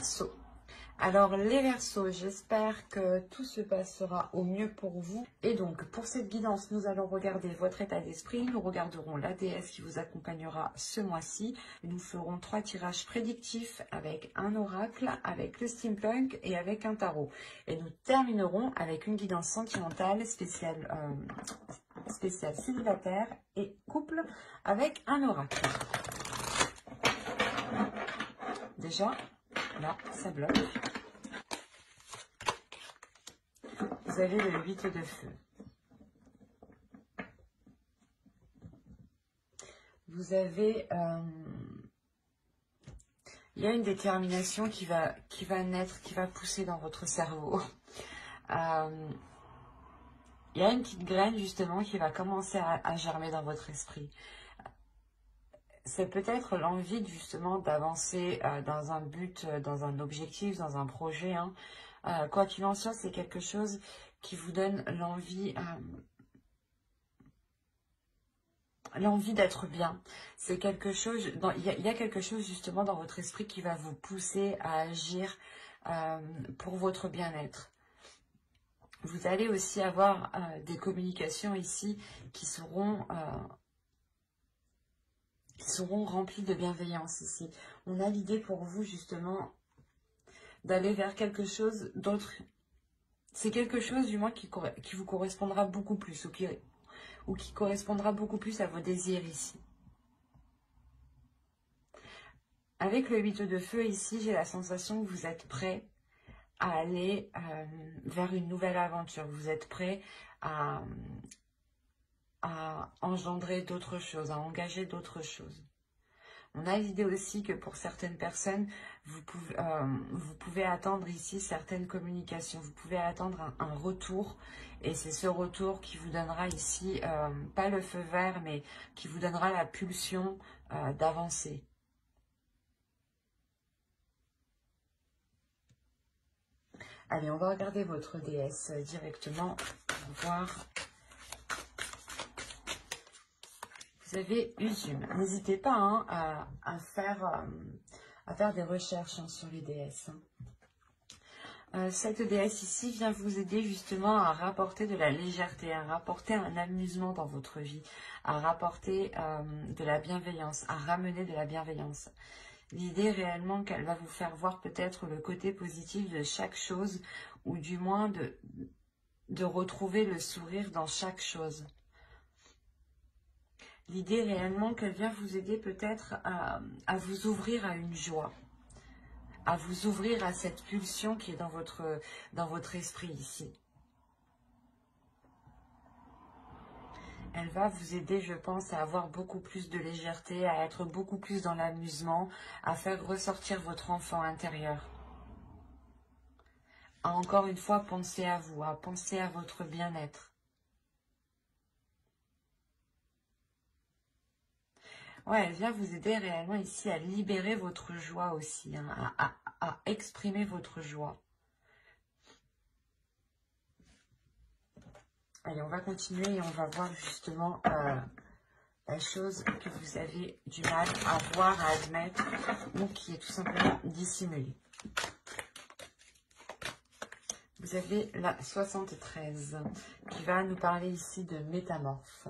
Verseaux. Alors les Verseaux, j'espère que tout se passera au mieux pour vous. Et donc pour cette guidance, nous allons regarder votre état d'esprit. Nous regarderons la déesse qui vous accompagnera ce mois-ci. Nous ferons 3 tirages prédictifs avec un oracle, avec le steampunk et avec un tarot. Et nous terminerons avec une guidance sentimentale spéciale célibataire et couple avec un oracle. Déjà, là, ça bloque. Vous avez le 8 de feu. Vous avez... il y a une détermination qui va naître, qui va pousser dans votre cerveau. Il y a une petite graine, justement, qui va commencer à germer dans votre esprit. C'est peut-être l'envie, justement, d'avancer dans un but, dans un objectif, dans un projet, hein. Quoi qu'il en soit, c'est quelque chose qui vous donne l'envie d'être bien. C'est quelque chose, il y a quelque chose justement dans votre esprit qui va vous pousser à agir pour votre bien-être. Vous allez aussi avoir des communications ici qui seront remplies de bienveillance ici. On a l'idée pour vous justement d'aller vers quelque chose d'autre. C'est quelque chose du moins qui vous correspondra beaucoup plus ou qui correspondra beaucoup plus à vos désirs ici. Avec le 8 de feu ici, j'ai la sensation que vous êtes prêt à aller vers une nouvelle aventure. Vous êtes prêt à engendrer d'autres choses, à engager d'autres choses. On a l'idée aussi que pour certaines personnes, vous pouvez attendre ici certaines communications. Vous pouvez attendre un retour. Et c'est ce retour qui vous donnera ici, pas le feu vert, mais qui vous donnera la pulsion d'avancer. Allez, on va regarder votre déesse directement pour voir. Vous avez Usume. N'hésitez pas hein, à faire des recherches hein, sur les déesses. Cette déesse ici vient vous aider justement à rapporter de la légèreté, à rapporter un amusement dans votre vie, à rapporter de la bienveillance, à ramener de la bienveillance. L'idée réellement qu'elle va vous faire voir peut-être le côté positif de chaque chose, ou du moins de retrouver le sourire dans chaque chose. L'idée réellement qu'elle vient vous aider peut-être à vous ouvrir à une joie, à vous ouvrir à cette pulsion qui est dans votre esprit ici. Elle va vous aider, je pense, à avoir beaucoup plus de légèreté, à être beaucoup plus dans l'amusement, à faire ressortir votre enfant intérieur. À encore une fois penser à vous, à penser à votre bien-être. Ouais, elle vient vous aider réellement ici à libérer votre joie aussi, hein, à exprimer votre joie. Allez, on va continuer et on va voir justement la chose que vous avez du mal à voir, à admettre, ou qui est tout simplement dissimulée. Vous avez la 73 qui va nous parler ici de métamorphe.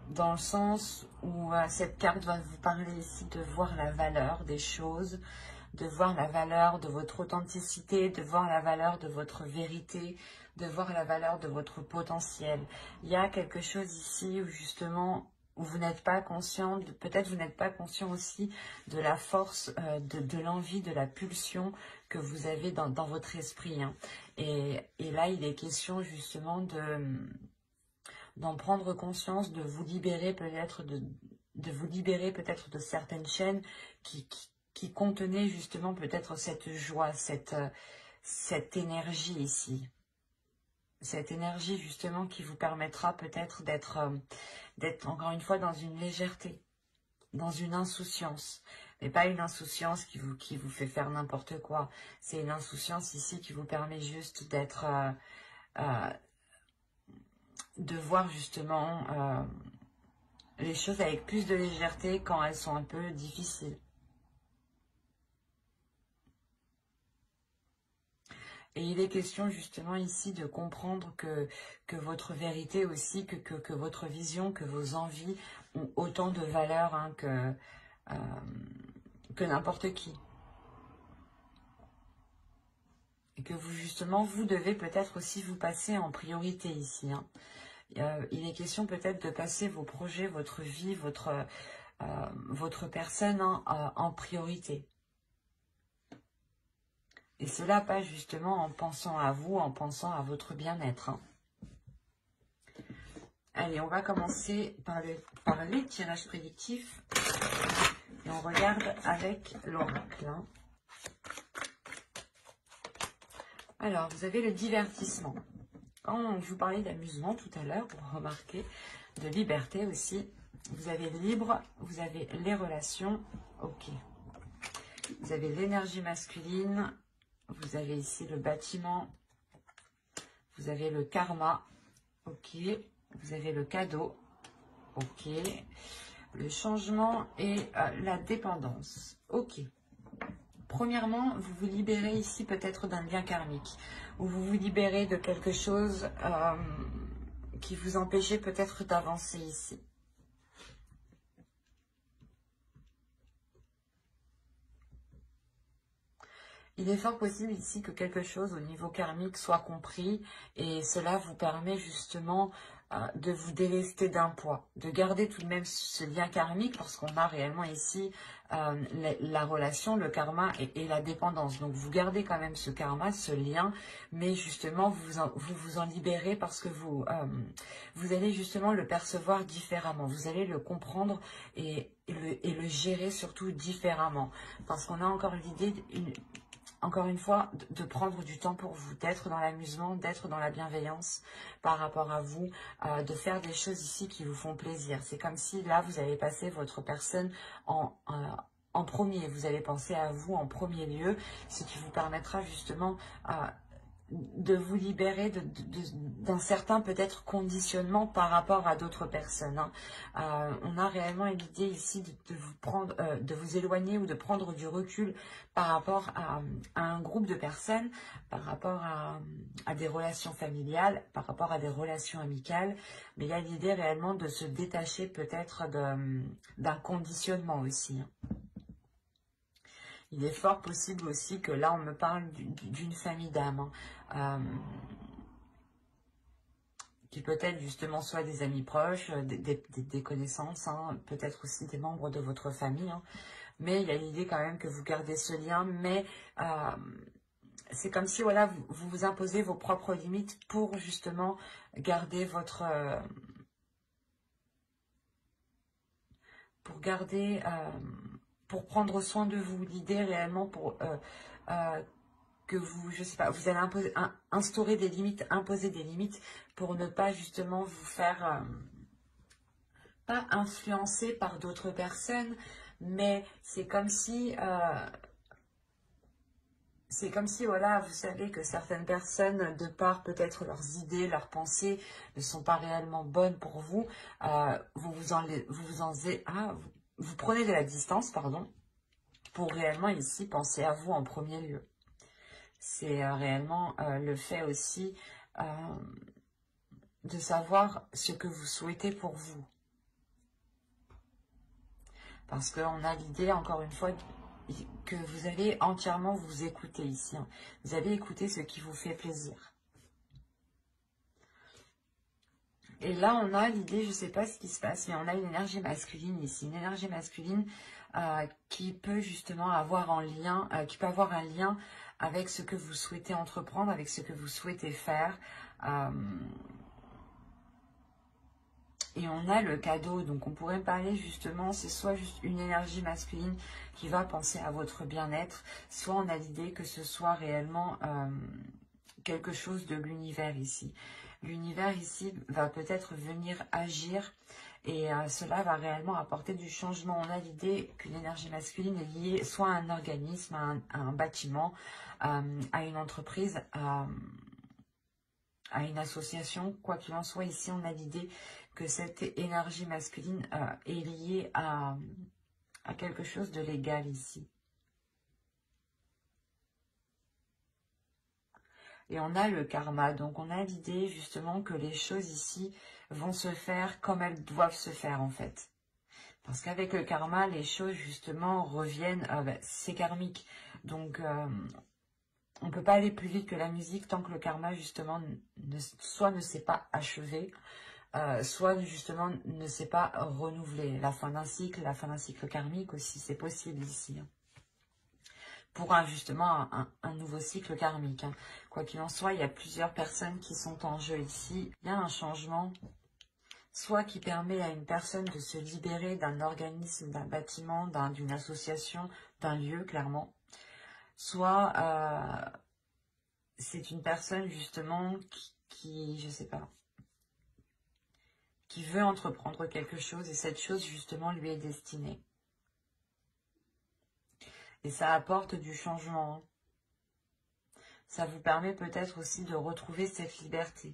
Dans le sens où cette carte va vous parler ici de voir la valeur des choses, de voir la valeur de votre authenticité, de voir la valeur de votre vérité, de voir la valeur de votre potentiel. Il y a quelque chose ici où justement, où vous n'êtes pas conscient, peut-être vous n'êtes pas conscient aussi de la force, de l'envie, de la pulsion que vous avez dans votre esprit. Hein. Et là, il est question justement d'en prendre conscience, de vous libérer peut-être de certaines chaînes qui contenaient justement peut-être cette joie, cette énergie ici. Cette énergie justement qui vous permettra peut-être d'être encore une fois dans une légèreté, dans une insouciance. Mais pas une insouciance qui vous fait faire n'importe quoi. C'est une insouciance ici qui vous permet juste d'être... de voir justement les choses avec plus de légèreté quand elles sont un peu difficiles. Et il est question justement ici de comprendre que votre vérité aussi, que votre vision, que vos envies ont autant de valeur hein, que n'importe qui. Et que vous justement, vous devez peut-être aussi vous passer en priorité ici. Hein. Il est question peut-être de passer vos projets, votre vie, votre personne hein, en priorité. Et cela pas justement en pensant à vous, en pensant à votre bien-être. Hein. Allez, on va commencer par les tirages prédictifs. Et on regarde avec l'oracle. Hein. Alors, vous avez le divertissement. Quand je vous parlais d'amusement tout à l'heure, vous remarquez, de liberté aussi. Vous avez libre, vous avez les relations. Ok. Vous avez l'énergie masculine. Vous avez ici le bâtiment, vous avez le karma, ok, vous avez le cadeau, ok, le changement et la dépendance, ok. Premièrement, vous vous libérez ici peut-être d'un lien karmique, ou vous vous libérez de quelque chose qui vous empêchait peut-être d'avancer ici. Il est fort possible ici que quelque chose au niveau karmique soit compris et cela vous permet justement de vous délester d'un poids, de garder tout de même ce lien karmique parce qu'on a réellement ici la relation, le karma et la dépendance. Donc vous gardez quand même ce karma, ce lien, mais justement vous vous en libérez parce que vous allez justement le percevoir différemment, vous allez le comprendre et le gérer surtout différemment parce qu'on a encore l'idée encore une fois, de prendre du temps pour vous, d'être dans l'amusement, d'être dans la bienveillance par rapport à vous, de faire des choses ici qui vous font plaisir. C'est comme si là, vous avez passé votre personne en premier. Vous allez penser à vous en premier lieu, ce qui vous permettra justement de vous libérer d'un certain peut-être conditionnement par rapport à d'autres personnes. Hein. On a réellement l'idée ici de vous prendre, de vous éloigner ou de prendre du recul par rapport à un groupe de personnes, par rapport à des relations familiales, par rapport à des relations amicales. Mais il y a l'idée réellement de se détacher peut-être d'un conditionnement aussi. Hein. Il est fort possible aussi que là, on me parle d'une famille d'âmes, hein, qui peut-être justement soit des amis proches, des connaissances, hein, peut-être aussi des membres de votre famille. Hein. Mais il y a l'idée quand même que vous gardez ce lien, mais c'est comme si voilà, vous vous imposez vos propres limites pour justement garder votre... pour prendre soin de vous, l'idée réellement pour que vous, je sais pas, vous allez instaurer des limites, imposer des limites pour ne pas justement vous faire, pas influencer par d'autres personnes, mais c'est comme si, voilà, vous savez que certaines personnes, de par peut-être leurs idées, leurs pensées, ne sont pas réellement bonnes pour vous, vous prenez de la distance, pardon, pour réellement ici penser à vous en premier lieu. C'est réellement le fait aussi de savoir ce que vous souhaitez pour vous. Parce qu'on a l'idée, encore une fois, que vous allez entièrement vous écouter ici. Hein. Vous allez écouter ce qui vous fait plaisir. Et là, on a l'idée, je ne sais pas ce qui se passe, mais on a une énergie masculine ici. Une énergie masculine qui peut justement avoir un lien, avec ce que vous souhaitez entreprendre, avec ce que vous souhaitez faire. Et on a le cadeau, donc on pourrait parler justement, c'est soit juste une énergie masculine qui va penser à votre bien-être, soit on a l'idée que ce soit réellement quelque chose de l'univers ici. L'univers ici va peut-être venir agir et cela va réellement apporter du changement. On a l'idée qu'une énergie masculine est liée soit à un organisme, à un bâtiment, à une entreprise, à une association, quoi qu'il en soit. Ici, on a l'idée que cette énergie masculine est liée à quelque chose de légal ici. Et on a le karma, donc on a l'idée justement que les choses ici vont se faire comme elles doivent se faire en fait. Parce qu'avec le karma, les choses justement reviennent, c'est karmique. Donc on ne peut pas aller plus vite que la musique tant que le karma justement soit ne s'est pas achevé, soit justement ne s'est pas renouvelé. La fin d'un cycle karmique aussi, c'est possible ici. Pour justement un nouveau cycle karmique. Quoi qu'il en soit, il y a plusieurs personnes qui sont en jeu ici. Il y a un changement, soit qui permet à une personne de se libérer d'un organisme, d'un bâtiment, d'une association, d'un lieu, clairement. Soit c'est une personne justement qui, je sais pas, qui veut entreprendre quelque chose et cette chose justement lui est destinée. Et ça apporte du changement. Ça vous permet peut-être aussi de retrouver cette liberté.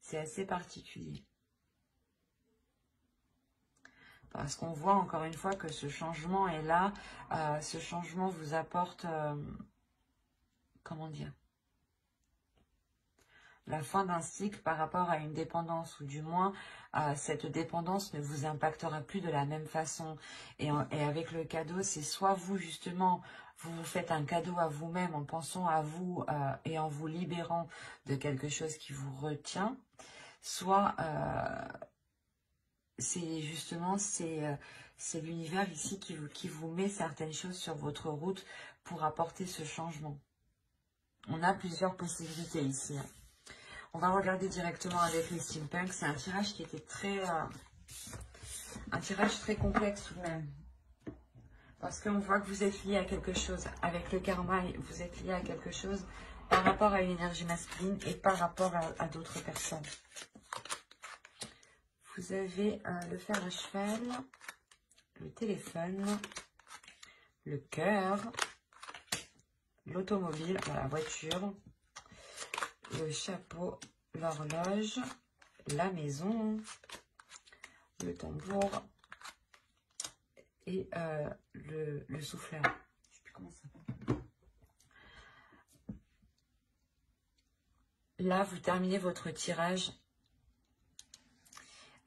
C'est assez particulier. Parce qu'on voit encore une fois que ce changement est là. Ce changement vous apporte, comment dire, la fin d'un cycle par rapport à une dépendance, ou du moins cette dépendance ne vous impactera plus de la même façon. Et avec le cadeau, c'est soit vous justement, vous vous faites un cadeau à vous-même en pensant à vous et en vous libérant de quelque chose qui vous retient, soit c'est justement c'est l'univers ici qui vous met certaines choses sur votre route pour apporter ce changement. On a plusieurs possibilités ici. On va regarder directement avec les steampunks. C'est un tirage qui était un tirage très complexe tout de même. Parce qu'on voit que vous êtes lié à quelque chose. Avec le karma, vous êtes lié à quelque chose par rapport à une énergie masculine et par rapport à d'autres personnes. Vous avez le fer à cheval, le téléphone, le cœur, l'automobile, la voiture, le chapeau, l'horloge, la maison, le tambour et le souffleur. Je sais plus comment ça s'appelle. Là, vous terminez votre tirage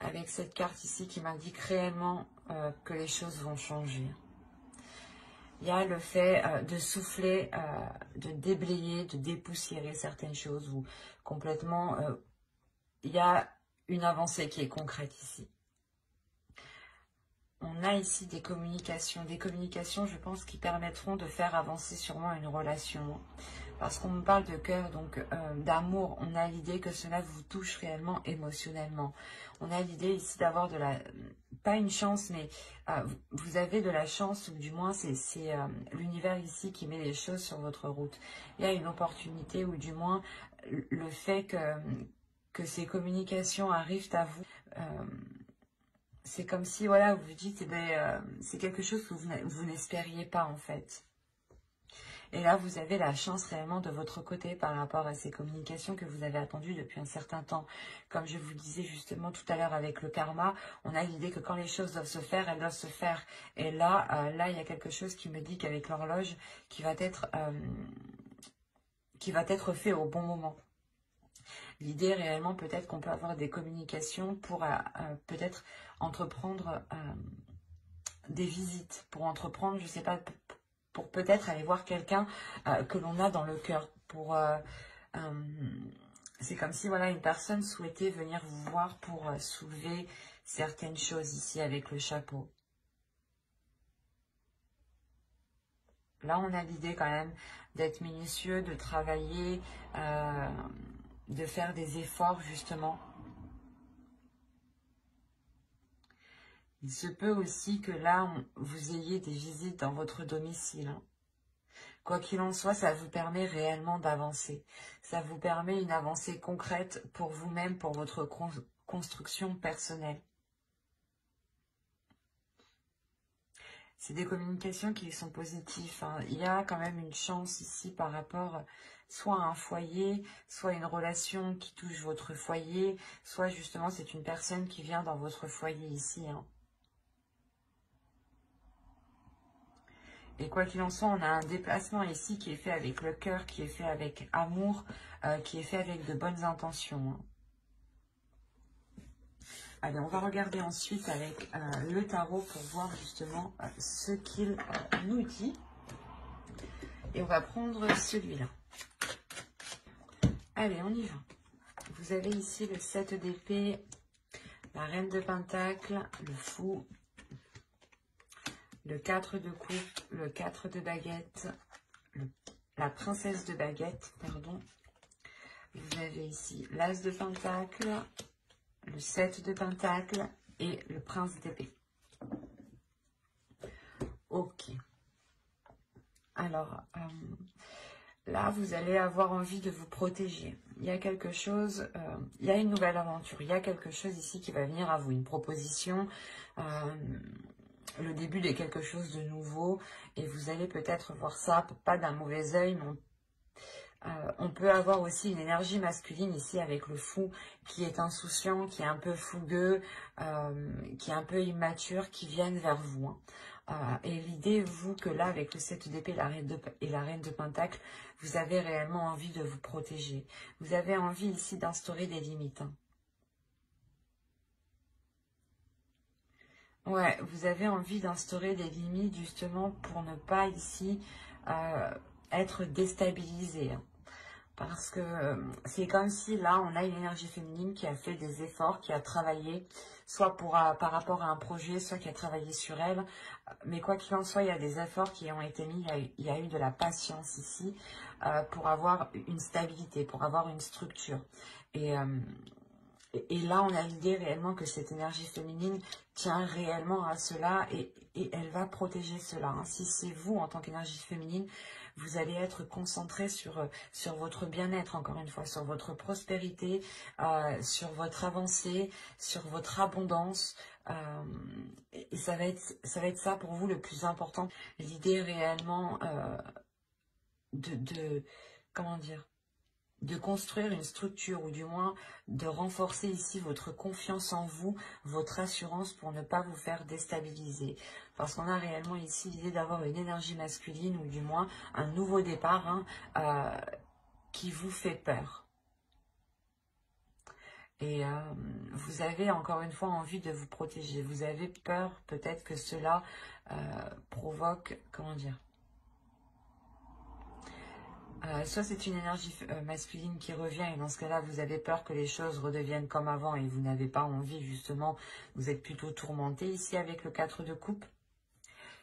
avec cette carte ici qui m'indique réellement que les choses vont changer. Il y a le fait de souffler, de déblayer, de dépoussiérer certaines choses ou complètement, il y a une avancée qui est concrète ici. On a ici des communications, je pense, qui permettront de faire avancer sûrement une relation. Parce qu'on me parle de cœur, donc d'amour, on a l'idée que cela vous touche réellement émotionnellement. On a l'idée ici d'avoir de la... pas une chance, mais vous avez de la chance, ou du moins c'est l'univers ici qui met les choses sur votre route. Il y a une opportunité, ou du moins le fait que ces communications arrivent à vous... c'est comme si, voilà, vous vous dites, eh ben, c'est quelque chose que vous n'espériez pas, en fait. Et là, vous avez la chance réellement de votre côté par rapport à ces communications que vous avez attendues depuis un certain temps. Comme je vous disais justement tout à l'heure avec le karma, on a l'idée que quand les choses doivent se faire, elles doivent se faire. Et là, il y a quelque chose qui me dit qu'avec l'horloge, qui va être fait au bon moment. L'idée réellement, peut-être qu'on peut avoir des communications pour peut-être entreprendre des visites, pour entreprendre, je sais pas, pour peut-être aller voir quelqu'un que l'on a dans le cœur. C'est comme si voilà, une personne souhaitait venir vous voir pour soulever certaines choses ici avec le chapeau. Là, on a l'idée quand même d'être minutieux, de travailler, de faire des efforts justement. Il se peut aussi que là, vous ayez des visites dans votre domicile. Hein. Quoi qu'il en soit, ça vous permet réellement d'avancer. Ça vous permet une avancée concrète pour vous-même, pour votre construction personnelle. C'est des communications qui sont positives, hein. Il y a quand même une chance ici par rapport soit à un foyer, soit une relation qui touche votre foyer, soit justement c'est une personne qui vient dans votre foyer ici, hein. Et quoi qu'il en soit, on a un déplacement ici qui est fait avec le cœur, qui est fait avec amour, qui est fait avec de bonnes intentions, hein. Allez, on va regarder ensuite avec le tarot pour voir justement ce qu'il nous dit. Et on va prendre celui-là. Allez, on y va. Vous avez ici le 7 d'épée, la reine de pentacle, le fou, le 4 de coupe, le 4 de baguette, la princesse de baguette, pardon. Vous avez ici l'as de pentacle, le 7 de pentacle et le prince d'épée. Ok. Alors, là, vous allez avoir envie de vous protéger. Il y a quelque chose, il y a une nouvelle aventure. Il y a quelque chose ici qui va venir à vous, une proposition, le début de quelque chose de nouveau. Et vous allez peut-être voir ça, pas d'un mauvais œil, mais on peut avoir aussi une énergie masculine ici avec le fou qui est insouciant, qui est un peu fougueux, qui est un peu immature, qui viennent vers vous, hein. Et l'idée, vous, que là, avec le 7 d'épée et la reine de pentacle, vous avez réellement envie de vous protéger. Vous avez envie ici d'instaurer des limites, hein. Ouais, vous avez envie d'instaurer des limites justement pour ne pas ici être déstabilisé, hein. Parce que c'est comme si là, on a une énergie féminine qui a fait des efforts, qui a travaillé, soit par rapport à un projet, soit qui a travaillé sur elle. Mais quoi qu'il en soit, il y a des efforts qui ont été mis, il y a eu de la patience ici pour avoir une stabilité, pour avoir une structure. Et là, on a l'idée réellement que cette énergie féminine tient réellement à cela et elle va protéger cela, hein. Si c'est vous, en tant qu'énergie féminine, vous allez être concentré sur votre bien-être, encore une fois, sur votre prospérité, sur votre avancée, sur votre abondance. Et ça va être ça pour vous le plus important. L'idée réellement comment dire, de construire une structure ou du moins de renforcer ici votre confiance en vous, votre assurance pour ne pas vous faire déstabiliser. Parce qu'on a réellement ici l'idée d'avoir une énergie masculine ou du moins un nouveau départ, hein, qui vous fait peur. Et vous avez encore une fois envie de vous protéger. Vous avez peur peut-être que cela provoque, comment dire, soit c'est une énergie masculine qui revient et dans ce cas-là, vous avez peur que les choses redeviennent comme avant et vous n'avez pas envie, justement, vous êtes plutôt tourmenté ici avec le 4 de coupe.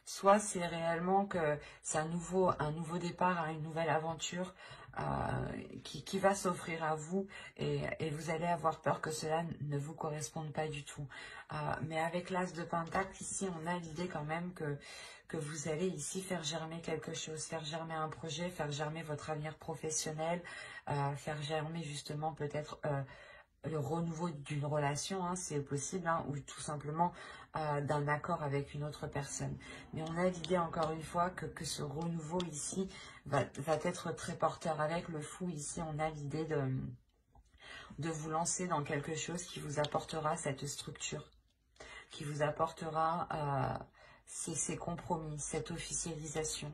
Soit c'est réellement que c'est un nouveau départ, une nouvelle aventure qui va s'offrir à vous et vous allez avoir peur que cela ne vous corresponde pas du tout. Mais avec l'as de pentacle, ici, on a l'idée quand même que vous allez ici faire germer quelque chose, faire germer un projet, faire germer votre avenir professionnel, faire germer justement peut-être le renouveau d'une relation, hein, c'est possible, hein, ou tout simplement d'un accord avec une autre personne. Mais on a l'idée encore une fois que ce renouveau ici va être très porteur. Avec le fou ici, on a l'idée de vous lancer dans quelque chose qui vous apportera cette structure, qui vous apportera ces compromis, cette officialisation,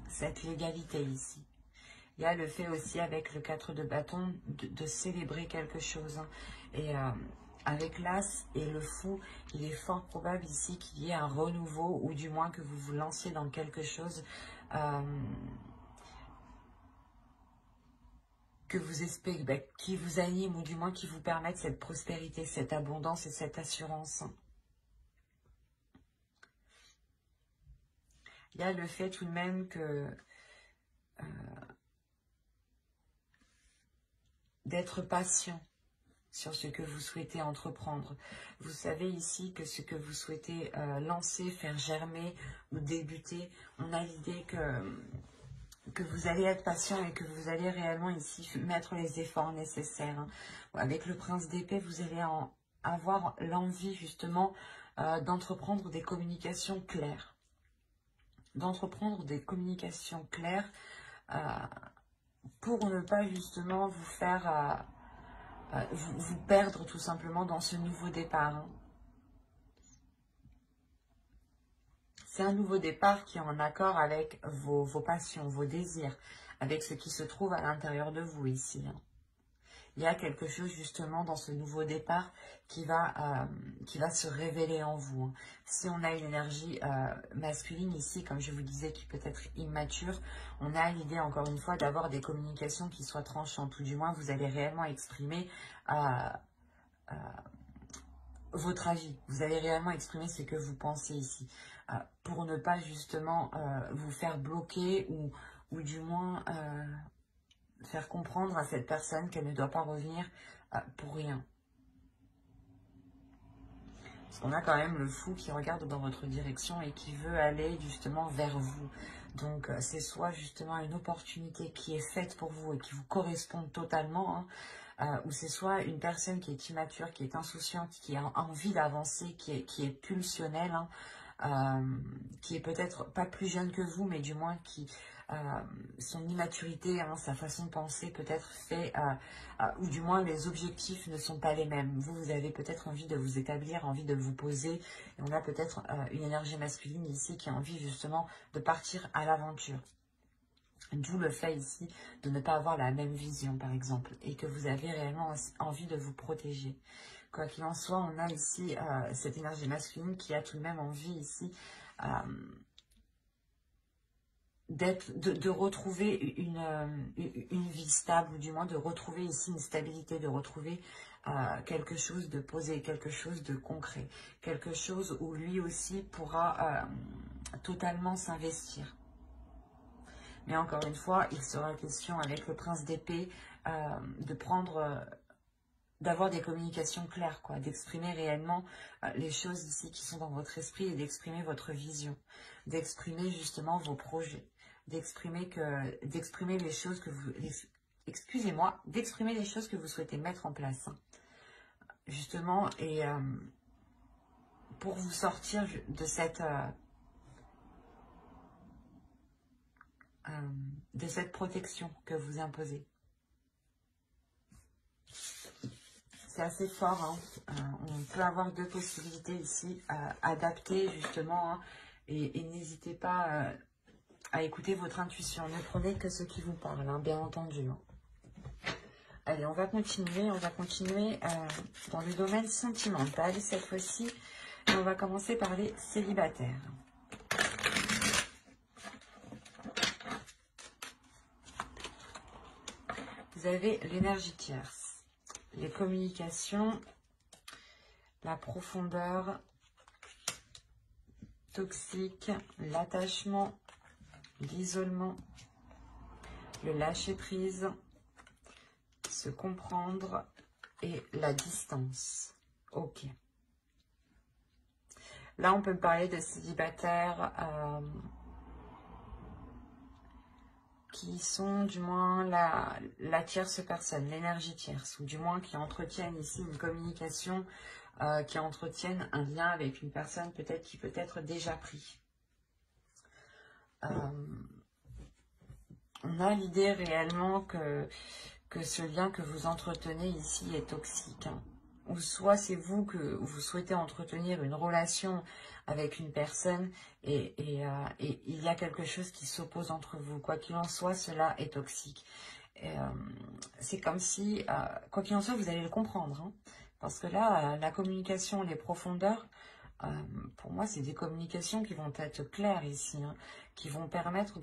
cette légalité ici. Il y a le fait aussi avec le 4 de bâton de célébrer quelque chose, hein. Et avec l'as et le fou, il est fort probable ici qu'il y ait un renouveau ou du moins que vous vous lanciez dans quelque chose que vous espérez, qui vous anime ou du moins qui vous permette cette prospérité, cette abondance et cette assurance. Il y a le fait tout de même que d'être patient sur ce que vous souhaitez entreprendre. Vous savez ici que ce que vous souhaitez lancer, faire germer ou débuter, on a l'idée que vous allez être patient et que vous allez réellement ici mettre les efforts nécessaires, hein. Avec le prince d'épée, vous allez avoir l'envie justement d'entreprendre des communications claires. D'entreprendre des communications claires pour ne pas justement vous faire vous perdre tout simplement dans ce nouveau départ. Hein. C'est un nouveau départ qui est en accord avec vos passions, vos désirs, avec ce qui se trouve à l'intérieur de vous ici. Hein. Il y a quelque chose justement dans ce nouveau départ qui va se révéler en vous. Hein. Si on a une énergie masculine ici, comme je vous disais, qui peut être immature, on a l'idée encore une fois d'avoir des communications qui soient tranchantes, ou du moins vous allez réellement exprimer votre avis. Vous allez réellement exprimer ce que vous pensez ici, pour ne pas justement vous faire bloquer ou du moins faire comprendre à cette personne qu'elle ne doit pas revenir pour rien. Parce qu'on a quand même le fou qui regarde dans votre direction et qui veut aller justement vers vous. Donc c'est soit justement une opportunité qui est faite pour vous et qui vous correspond totalement, hein, ou c'est soit une personne qui est immature, qui est insouciante, qui a envie d'avancer, qui est pulsionnelle, hein, qui est peut-être pas plus jeune que vous, mais du moins qui... son immaturité, hein, sa façon de penser peut-être fait, ou du moins les objectifs ne sont pas les mêmes. Vous avez peut-être envie de vous établir, envie de vous poser, et on a peut-être une énergie masculine ici qui a envie justement de partir à l'aventure. D'où le fait ici de ne pas avoir la même vision par exemple, et que vous avez réellement envie de vous protéger. Quoi qu'il en soit, on a ici cette énergie masculine qui a tout de même envie ici de retrouver une vie stable, ou du moins de retrouver ici une stabilité, de retrouver quelque chose de posé, quelque chose de concret, quelque chose où lui aussi pourra totalement s'investir. Mais encore une fois, il sera question avec le prince d'épée d'avoir des communications claires, quoi, d'exprimer réellement les choses ici qui sont dans votre esprit et d'exprimer votre vision, d'exprimer justement vos projets, d'exprimer les choses que vous... Excusez-moi, d'exprimer les choses que vous souhaitez mettre en place, hein, justement, et pour vous sortir de cette protection que vous imposez. C'est assez fort, hein. On peut avoir deux possibilités ici, adapter justement, hein, et n'hésitez pas à écouter votre intuition. Ne prenez que ce qui vous parle, hein, bien entendu. Hein. Allez, on va continuer dans le domaine sentimental cette fois-ci. On va commencer par les célibataires. Vous avez l'énergie tierce, les communications, la profondeur, toxique, l'attachement, l'isolement, le lâcher-prise, se comprendre et la distance. Ok. Là, on peut parler de célibataires qui sont du moins la tierce personne, l'énergie tierce, ou du moins qui entretiennent ici une communication, qui entretiennent un lien avec une personne peut-être qui peut être déjà pris. On a l'idée réellement que ce lien que vous entretenez ici est toxique, hein. Ou soit c'est vous que vous souhaitez entretenir une relation avec une personne et il y a quelque chose qui s'oppose entre vous. Quoi qu'il en soit, cela est toxique. C'est comme si, quoi qu'il en soit, vous allez le comprendre, hein, parce que là, la communication, les profondeurs, pour moi, c'est des communications qui vont être claires ici, hein, qui vont permettre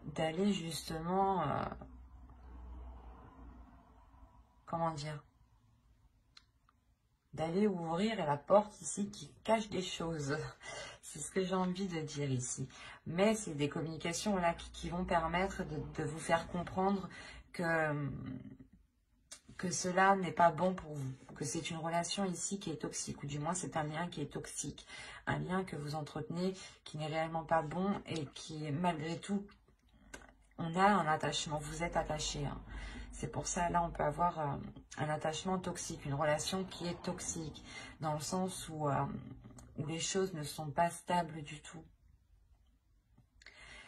d'aller justement... comment dire, d'aller ouvrir la porte ici qui cache des choses. C'est ce que j'ai envie de dire ici. Mais c'est des communications là qui vont permettre de vous faire comprendre que cela n'est pas bon pour vous. Que c'est une relation ici qui est toxique. Ou du moins c'est un lien qui est toxique. Un lien que vous entretenez qui n'est réellement pas bon et qui malgré tout, on a un attachement. Vous êtes attaché, hein. C'est pour ça, là, on peut avoir un attachement toxique, une relation qui est toxique, dans le sens où les choses ne sont pas stables du tout.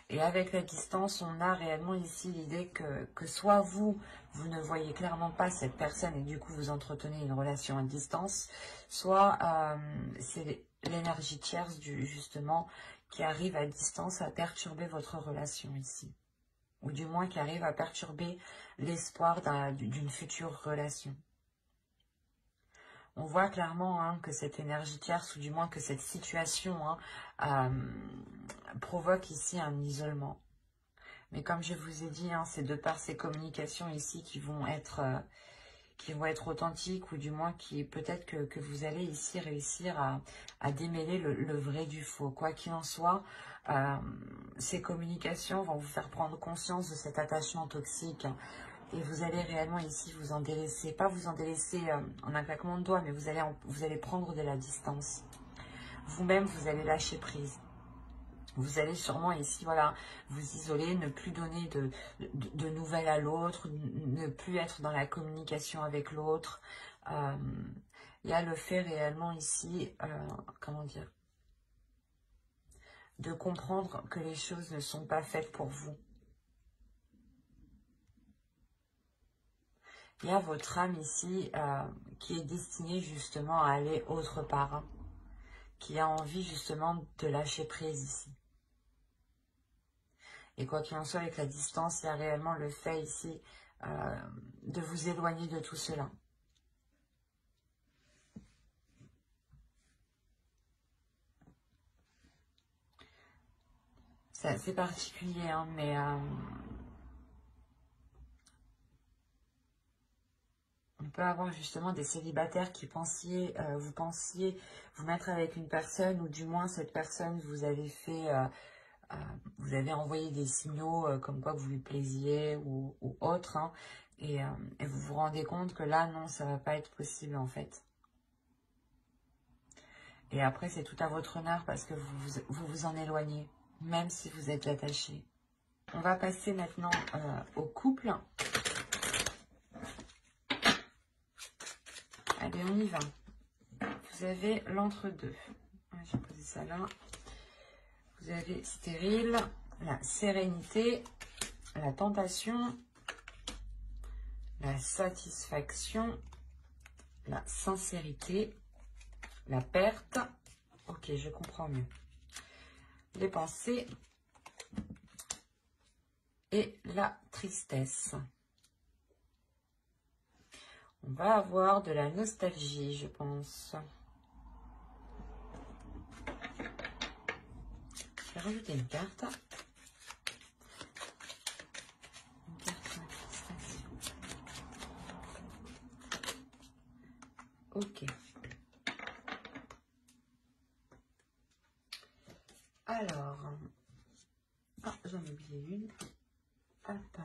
Et avec la distance, on a réellement ici l'idée que soit vous ne voyez clairement pas cette personne et du coup vous entretenez une relation à distance, soit c'est l'énergie tierce justement qui arrive à distance à perturber votre relation ici. Ou du moins qui arrive à perturber l'espoir d'une future relation. On voit clairement hein, que cette énergie tierce, ou du moins que cette situation hein, provoque ici un isolement. Mais comme je vous ai dit, hein, c'est de par ces communications ici qui vont être authentiques, ou du moins qui peut-être que vous allez ici réussir à démêler le vrai du faux. Quoi qu'il en soit, ces communications vont vous faire prendre conscience de cet attachement toxique. Et vous allez réellement ici vous en délaisser. Pas vous en délaisser en un claquement de doigts, mais vous allez prendre de la distance. Vous-même, vous allez lâcher prise. Vous allez sûrement ici, voilà, vous isoler, ne plus donner de nouvelles à l'autre, ne plus être dans la communication avec l'autre. Il y a le fait réellement ici, comment dire, de comprendre que les choses ne sont pas faites pour vous. Il y a votre âme ici qui est destinée justement à aller autre part, hein, qui a envie justement de lâcher prise ici. Et quoi qu'il en soit, avec la distance, il y a réellement le fait ici de vous éloigner de tout cela. C'est assez particulier, hein, mais on peut avoir justement des célibataires qui vous pensiez vous mettre avec une personne, ou du moins cette personne vous avez fait... vous avez envoyé des signaux comme quoi vous lui plaisiez ou autre, hein, et vous vous rendez compte que là, non, ça va pas être possible en fait. Et après, c'est tout à votre honneur parce que vous en éloignez, même si vous êtes attaché. On va passer maintenant au couple. Allez, on y va. Vous avez l'entre-deux. J'ai posé ça là. Vous avez stérile, la sérénité, la tentation, la satisfaction, la sincérité, la perte. Ok, je comprends mieux. Les pensées et la tristesse. On va avoir de la nostalgie, je pense. Je vais rajouter une carte. Une carte manifestation. Ok. Alors. Ah, j'en ai oublié une. Hop.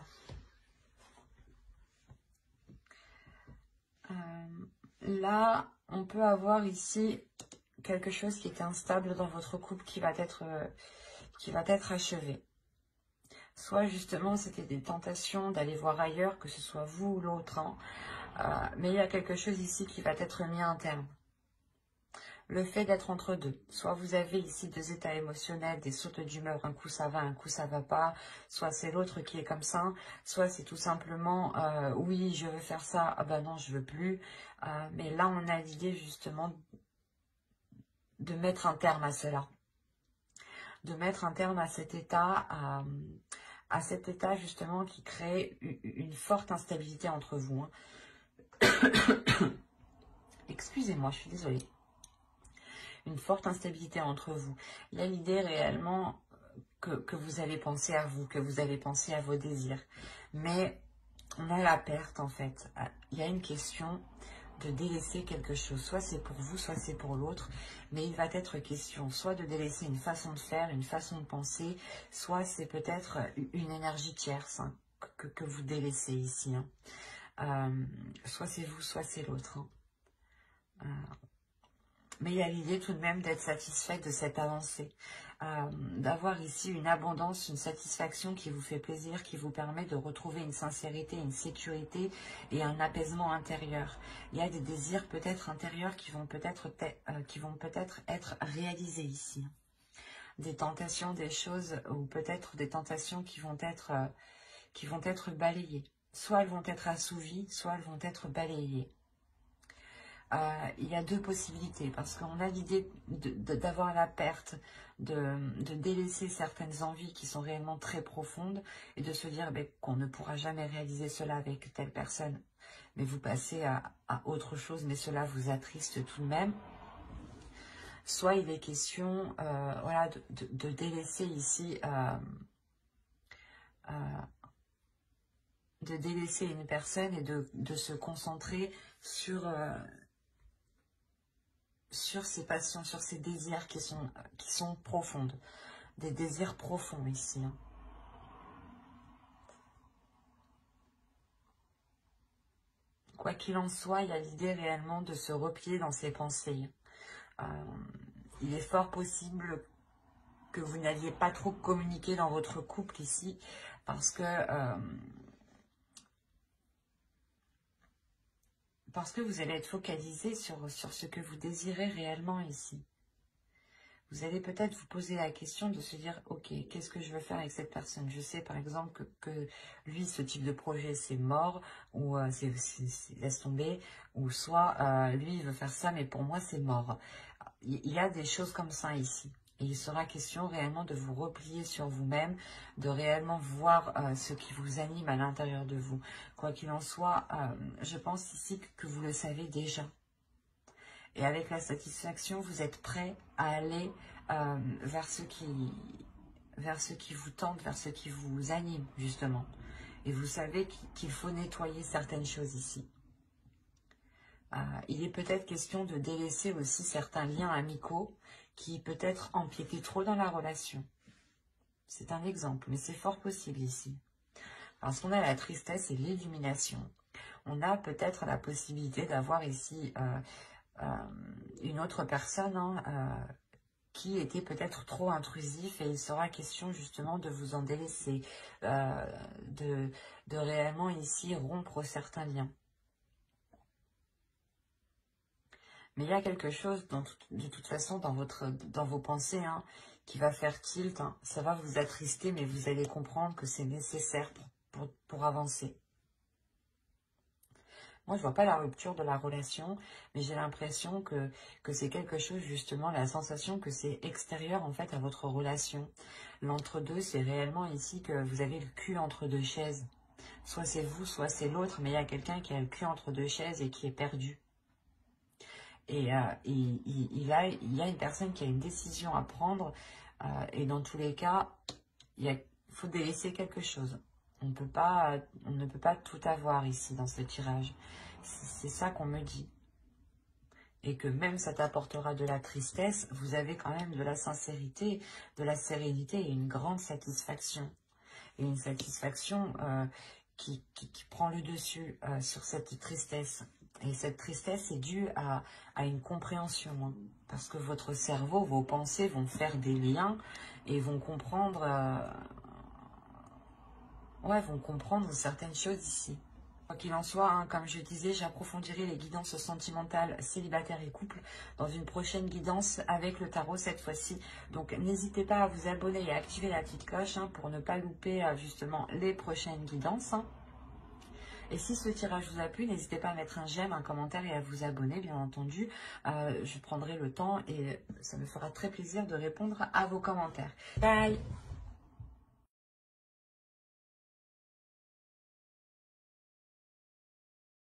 Là, on peut avoir ici quelque chose qui est instable dans votre couple qui va être achevé. Soit justement, c'était des tentations d'aller voir ailleurs, que ce soit vous ou l'autre, hein. Mais il y a quelque chose ici qui va être mis à un terme. Le fait d'être entre deux. Soit vous avez ici deux états émotionnels, des sautes d'humeur, un coup ça va, un coup ça va pas. Soit c'est l'autre qui est comme ça. Soit c'est tout simplement, oui, je veux faire ça, ah ben non, je veux plus. Mais là, on a l'idée justement de mettre un terme à cela. De mettre un terme à cet état, justement qui crée une forte instabilité entre vous. Hein. Excusez-moi, je suis désolée. Une forte instabilité entre vous. Il y a l'idée réellement que vous allez penser à vous, que vous allez penser à vos désirs. Mais on a la perte en fait. Il y a une question de délaisser quelque chose. Soit c'est pour vous, soit c'est pour l'autre. Mais il va être question soit de délaisser une façon de faire, une façon de penser, soit c'est peut-être une énergie tierce, hein, que vous délaissez ici. Hein. Soit c'est vous, soit c'est l'autre. Hein. Mais il y a l'idée tout de même d'être satisfait de cette avancée, d'avoir ici une abondance, une satisfaction qui vous fait plaisir, qui vous permet de retrouver une sincérité, une sécurité et un apaisement intérieur. Il y a des désirs peut-être intérieurs qui vont peut-être être réalisés ici. Des tentations, des choses, ou peut-être des tentations qui vont être balayées. Soit elles vont être assouvies, soit elles vont être balayées. Il y a deux possibilités, parce qu'on a l'idée d'avoir la perte, de délaisser certaines envies qui sont réellement très profondes, et de se dire qu'on ne pourra jamais réaliser cela avec telle personne, mais vous passez à autre chose, mais cela vous attriste tout de même. Soit il est question voilà, de délaisser ici, de délaisser une personne et de se concentrer sur ses passions, sur ses désirs qui sont profondes. Des désirs profonds ici. Hein. Quoi qu'il en soit, il y a l'idée réellement de se replier dans ses pensées. Il est fort possible que vous n'alliez pas trop communiquer dans votre couple ici, parce que vous allez être focalisé sur ce que vous désirez réellement ici. Vous allez peut-être vous poser la question de se dire, ok, qu'est-ce que je veux faire avec cette personne? Je sais par exemple que lui, ce type de projet, c'est mort, ou laisse tomber, ou soit lui, il veut faire ça, mais pour moi, c'est mort. Il y a des choses comme ça ici. Et il sera question réellement de vous replier sur vous-même, de réellement voir ce qui vous anime à l'intérieur de vous. Quoi qu'il en soit, je pense ici que vous le savez déjà. Et avec la satisfaction, vous êtes prêt à aller vers ce qui vous tente, vers ce qui vous anime, justement. Et vous savez qu'il faut nettoyer certaines choses ici. Il est peut-être question de délaisser aussi certains liens amicaux qui peut-être empiétaient trop dans la relation. C'est un exemple, mais c'est fort possible ici. Parce qu'on a la tristesse et l'illumination. On a peut-être la possibilité d'avoir ici une autre personne qui était peut-être trop intrusif, et il sera question justement de vous en délaisser, de réellement ici rompre certains liens. Mais il y a quelque chose, de toute façon, dans vos pensées, qui va faire tilt. Ça va vous attrister, mais vous allez comprendre que c'est nécessaire pour avancer. Moi, je vois pas la rupture de la relation, mais j'ai l'impression que c'est quelque chose, justement, la sensation que c'est extérieur, en fait, à votre relation. L'entre-deux, c'est réellement ici que vous avez le cul entre deux chaises. Soit c'est vous, soit c'est l'autre, mais il y a quelqu'un qui a le cul entre deux chaises et qui est perdu. Et il y a une personne qui a une décision à prendre, et dans tous les cas, il faut délaisser quelque chose. On ne peut pas tout avoir ici dans ce tirage. C'est ça qu'on me dit. Et que même ça t'apportera de la tristesse, vous avez quand même de la sincérité, de la sérénité et une grande satisfaction. Et une satisfaction qui prend le dessus sur cette tristesse. Et cette tristesse est due à une compréhension. Parce que votre cerveau, vos pensées vont faire des liens et vont comprendre... vont comprendre certaines choses ici. Quoi qu'il en soit, comme je disais, j'approfondirai les guidances sentimentales, célibataires et couple dans une prochaine guidance avec le tarot cette fois-ci. Donc n'hésitez pas à vous abonner et à activer la petite cloche pour ne pas louper justement les prochaines guidances. Et si ce tirage vous a plu, n'hésitez pas à mettre un j'aime, un commentaire et à vous abonner, bien entendu. Je prendrai le temps et ça me fera très plaisir de répondre à vos commentaires. Bye!